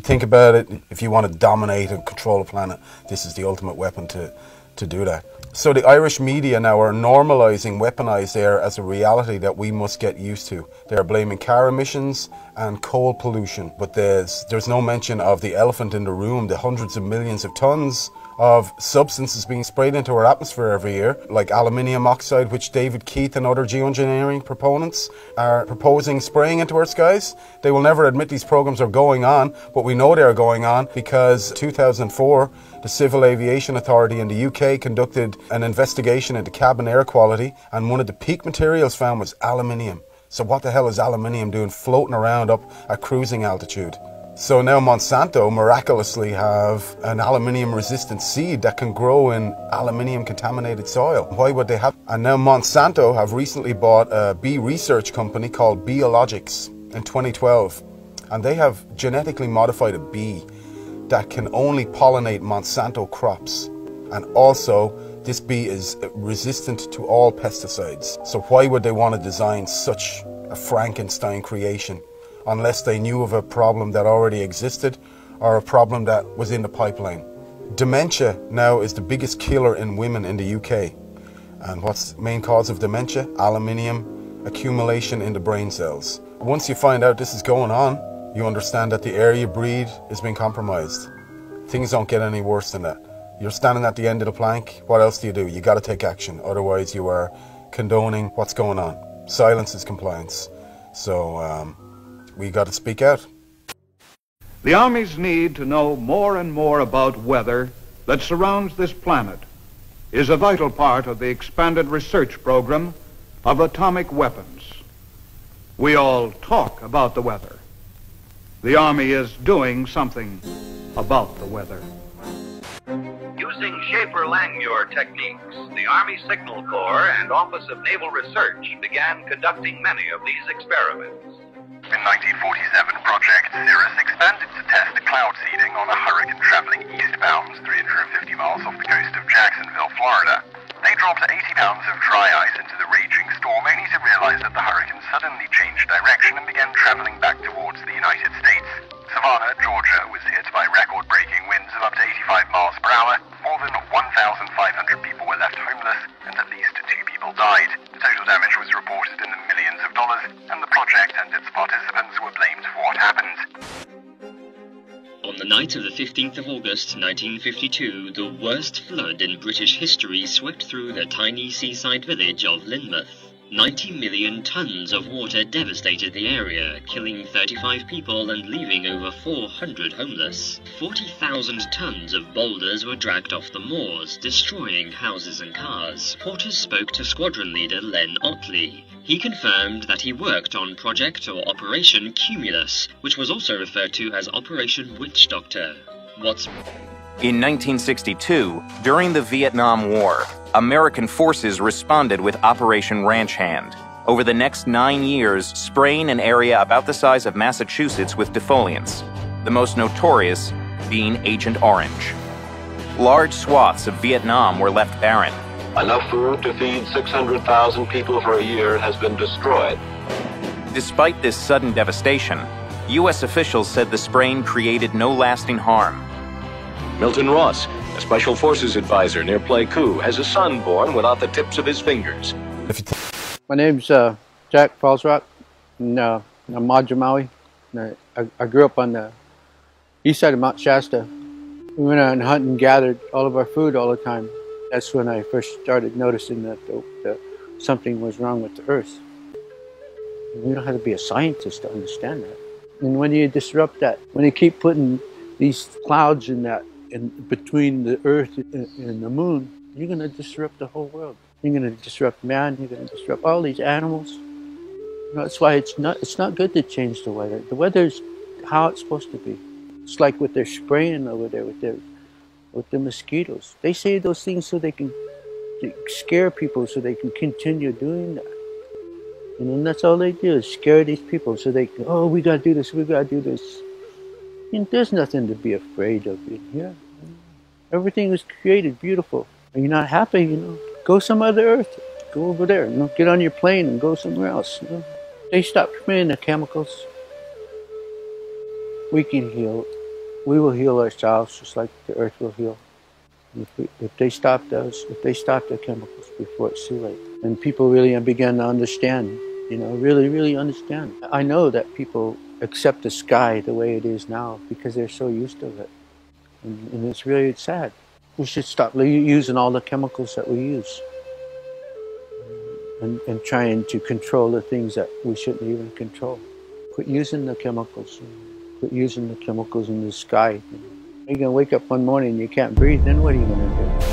Think about it, if you want to dominate and control a planet, this is the ultimate weapon to do that. So the Irish media now are normalising weaponised air as a reality that we must get used to. They're blaming car emissions and coal pollution, but there's no mention of the elephant in the room, the hundreds of millions of tonnes of substances being sprayed into our atmosphere every year, like aluminium oxide, which David Keith and other geoengineering proponents are proposing spraying into our skies. They will never admit these programs are going on, but we know they are going on because 2004, the Civil Aviation Authority in the UK conducted an investigation into cabin air quality, and one of the peak materials found was aluminium. So what the hell is aluminium doing floating around up at cruising altitude? So now Monsanto miraculously have an aluminium-resistant seed that can grow in aluminium-contaminated soil. Why would they have? And now Monsanto have recently bought a bee research company called Biologics in 2012. And they have genetically modified a bee that can only pollinate Monsanto crops. And also, this bee is resistant to all pesticides. So why would they want to design such a Frankenstein creation? Unless they knew of a problem that already existed or a problem that was in the pipeline. Dementia now is the biggest killer in women in the UK. And what's the main cause of dementia? Aluminium accumulation in the brain cells. Once you find out this is going on, you understand that the air you breathe is being compromised. Things don't get any worse than that. You're standing at the end of the plank, what else do? You got to take action, otherwise you are condoning what's going on. Silence is compliance. So, we got to speak out. The Army's need to know more and more about weather that surrounds this planet is a vital part of the expanded research program of atomic weapons. We all talk about the weather. The Army is doing something about the weather. Using Schaefer-Langmuir techniques, the Army Signal Corps and Office of Naval Research began conducting many of these experiments. In 1947, Project Cirrus expanded to test cloud seeding on a hurricane traveling eastbound 350 miles off the coast of Jacksonville, Florida. They dropped 80 pounds of dry ice into the raging storm, only to realize that the hurricane suddenly changed direction and began traveling back towards the United States. Savannah, Georgia was hit by record-breaking winds of up to 85 miles per hour. More than 1,500 people were left homeless, and at least 2 people died. The total damage was reported in the millions of dollars, and the project and its participants were blamed for what happened. On the night of the 15th of August 1952, the worst flood in British history swept through the tiny seaside village of Lynmouth. 90 million tons of water devastated the area, killing 35 people and leaving over 400 homeless. 40,000 tons of boulders were dragged off the moors, destroying houses and cars. Reporters spoke to squadron leader Len Otley. He confirmed that he worked on Project or Operation Cumulus, which was also referred to as Operation Witch Doctor. In 1962, during the Vietnam War, American forces responded with Operation Ranch Hand. Over the next 9 years, spraying an area about the size of Massachusetts with defoliants, the most notorious being Agent Orange. Large swaths of Vietnam were left barren. Enough food to feed 600,000 people for a year has been destroyed. Despite this sudden devastation, U.S. officials said the spraying created no lasting harm. Milton Ross, a Special Forces advisor near Pleiku, has a son born without the tips of his fingers. My name's Jack Falsrock, and I'm Madra Maui. I grew up on the east side of Mount Shasta. We went out and hunted and gathered all of our food all the time. That's when I first started noticing that something was wrong with the earth. You don't have to be a scientist to understand that. And when you disrupt that, when you keep putting these clouds in between the earth and the moon, you're going to disrupt the whole world. You're going to disrupt man, you're going to disrupt all these animals. That's why it's not good to change the weather. The weather's how it's supposed to be. It's like what they're spraying over there with the mosquitoes. They say those things so they can scare people, so they can continue doing that. And that's all they do, is scare these people so they can, oh, we got to do this, we got to do this. And there's nothing to be afraid of in here. Everything was created beautiful. Are you not happy, go some other earth. Go over there, get on your plane and go somewhere else. They stopped spraying the chemicals. We can heal we will heal ourselves just like the earth will heal. If they stop those, if they stop the chemicals before it's too late, and people really begin to understand, you know, really understand. I know that people accept the sky the way it is now because they're so used to it, and it's really sad. We should stop using all the chemicals that we use, and trying to control the things that we shouldn't even control. Quit using the chemicals. Quit using the chemicals in the sky. You're going to wake up one morning and you can't breathe, then what are you going to do?